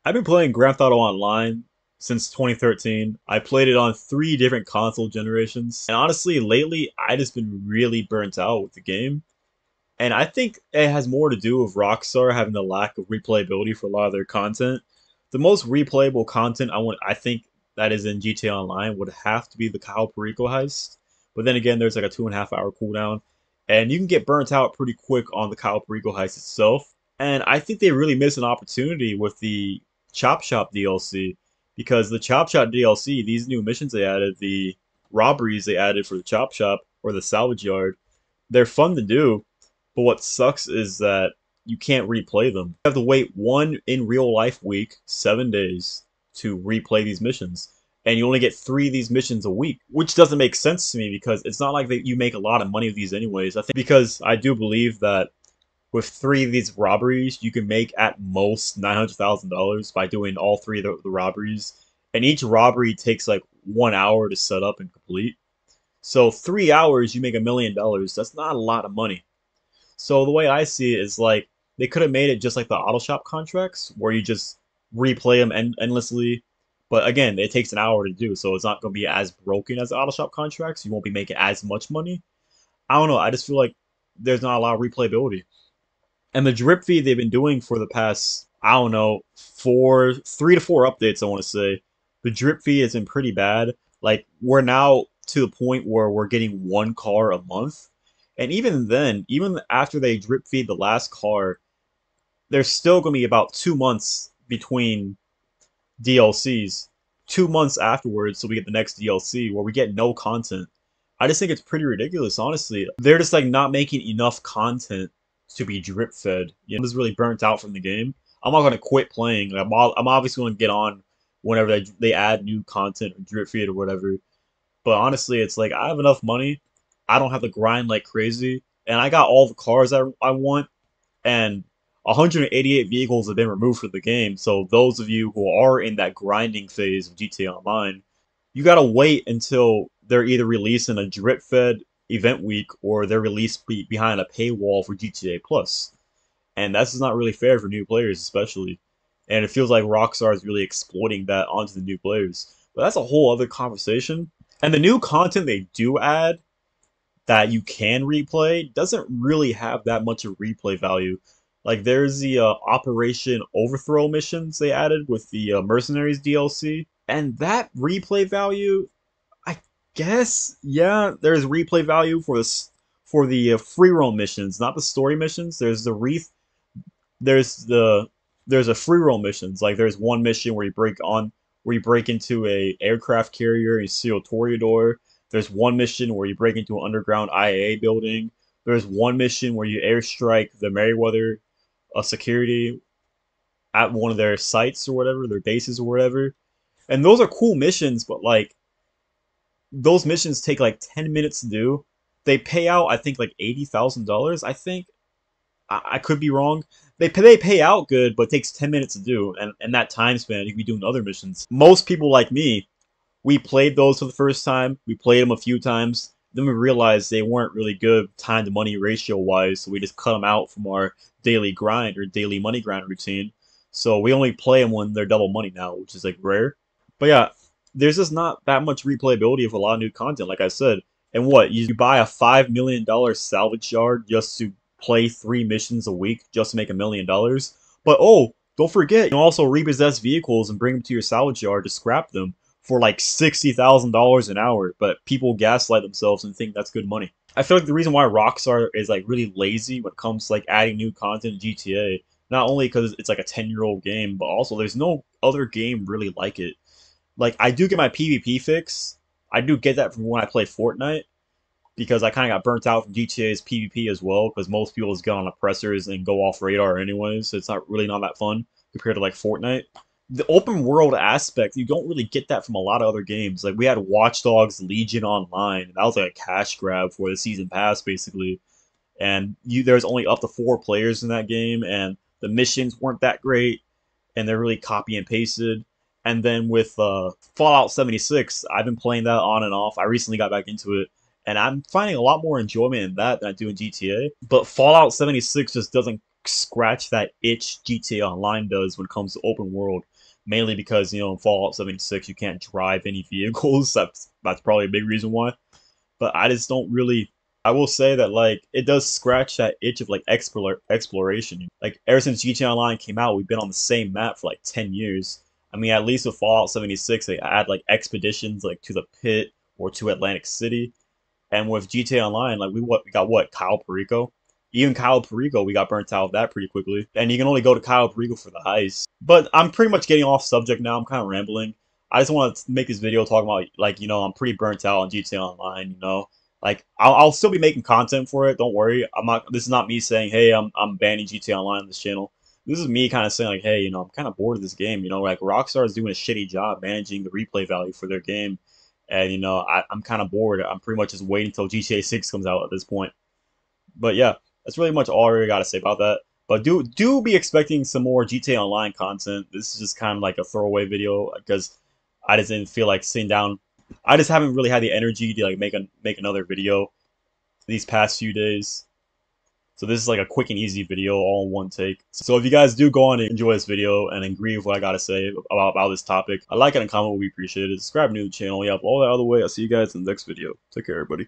I've been playing Grand Theft Auto Online since 2013. I played it on 3 different console generations. And honestly, lately, I just been really burnt out with the game. And I think it has more to do with Rockstar having the lack of replayability for a lot of their content. The most replayable content I think that is in GTA Online would have to be the Kyle Perico heist. But then again, there's like a 2.5 hour cooldown, and you can get burnt out pretty quick on the Kyle Perico heist itself. And I think they really missed an opportunity with the Chop Shop DLC, because the Chop Shop DLC, these new missions they added, the robberies they added for the Chop Shop or the salvage yard, they're fun to do, but what sucks is that you can't replay them. You have to wait one in real life week, 7 days, to replay these missions. And you only get 3 of these missions a week, which doesn't make sense to me because it's not like that you make a lot of money with these anyways. I think because I do believe that with 3 of these robberies, you can make at most $900,000 by doing all 3 of the robberies. And each robbery takes like 1 hour to set up and complete. So 3 hours, you make $1 million. That's not a lot of money. So the way I see it is like they could have made it just like the auto shop contracts, where you just replay them endlessly. But again, it takes an hour to do, so it's not going to be as broken as the auto shop contracts. You won't be making as much money. I don't know. I just feel like there's not a lot of replayability. And the drip feed they've been doing for the past, I don't know, 3 to 4 updates, I want to say, the drip feed has been pretty bad. Like, we're now to the point where we're getting 1 car a month. And even then, even after they drip feed the last car, there's still going to be about 2 months between DLCs. 2 months afterwards, so we get the next DLC where we get no content. I just think it's pretty ridiculous, honestly. They're just like not making enough content to be drip fed. You know, I'm just really burnt out from the game. I'm not gonna quit playing. I'm obviously gonna get on whenever they add new content or drip feed or whatever. But honestly, it's like I have enough money. I don't have to grind like crazy, and I got all the cars I want, and 188 vehicles have been removed from the game. So those of you who are in that grinding phase of GTA Online, you gotta wait until they're either releasing a drip fed event week or they're released behind a paywall for GTA Plus. And that's just not really fair for new players, especially. And it feels like Rockstar is really exploiting that onto the new players. But that's a whole other conversation. And the new content they do add that you can replay doesn't really have that much of replay value. Like there's the Operation Overthrow missions they added with the Mercenaries DLC, and that replay value, I guess, yeah, there's replay value for this for the free roam missions, not the story missions. There's the there's a free roam missions. Like there's one mission where you break into a aircraft carrier and you steal a Toreador. There's one mission where you break into an underground IAA building. There's one mission where you airstrike the Meriwether security at one of their sites or whatever, their bases or whatever. And those are cool missions, but like those missions take like 10 minutes to do. They pay out, I think, like $80,000. I think I could be wrong. They pay out good, but it takes 10 minutes to do, and that time span you could be doing other missions. Most people like me, we played those for the first time. We played them a few times. Then we realized they weren't really good time to money ratio wise, so we just cut them out from our daily grind or daily money grind routine. So we only play them when they're double money now, which is like rare. But yeah, there's just not that much replayability of a lot of new content, like I said. And what, you buy a $5 million salvage yard just to play 3 missions a week just to make $1 million? But oh, don't forget, you can also repossess vehicles and bring them to your salvage yard to scrap them for like $60,000 an hour. But people gaslight themselves and think that's good money. I feel like the reason why Rockstar is like really lazy when it comes to like adding new content in GTA, not only because it's like a 10-year-old game, but also there's no other game really like it. Like I do get my PvP fix. I do get that from when I play Fortnite, because I kind of got burnt out from GTA's PvP as well, because most people just get on oppressors and go off radar anyways, so it's not that fun compared to like Fortnite. The open world aspect, you don't really get that from a lot of other games. Like we had Watch Dogs Legion Online, that was like a cash grab for the season pass basically, and there's only up to 4 players in that game, and the missions weren't that great, and they're really copy and pasted. And then with Fallout 76, I've been playing that on and off. I recently got back into it, and I'm finding a lot more enjoyment in that than I do in GTA. But Fallout 76 just doesn't scratch that itch GTA Online does when it comes to open world. Mainly because, you know, in Fallout 76 you can't drive any vehicles. That's probably a big reason why. But I just don't really. I will say that like it does scratch that itch of like exploration. Like ever since GTA Online came out, we've been on the same map for like 10 years. I mean, at least with Fallout 76, they add like expeditions like to the pit or to Atlantic City. And with GTA Online, like we got what Kyle Perico. Even Kyle Perico, we got burnt out of that pretty quickly. And you can only go to Kyle Perico for the heist. But I'm pretty much getting off subject now. I'm kind of rambling. I just want to make this video talking about like I'm pretty burnt out on GTA Online. Like I'll still be making content for it. Don't worry. I'm not. This is not me saying, hey, I'm banning GTA Online on this channel. This is me kind of saying like, hey, I'm kind of bored of this game. Like Rockstar is doing a shitty job managing the replay value for their game. And I'm kind of bored. I'm pretty much just waiting until GTA 6 comes out at this point. But yeah, that's really much all I really got to say about that. But do be expecting some more GTA Online content. This is just kind of like a throwaway video because I just didn't feel like sitting down. I just haven't really had the energy to like make another video these past few days. So this is like a quick and easy video all in one take. So if you guys do go on and enjoy this video and agree with what I gotta say about this topic, a like and a comment would be appreciated. Subscribe to the channel. Yeah, all that other way. I'll see you guys in the next video. Take care, everybody.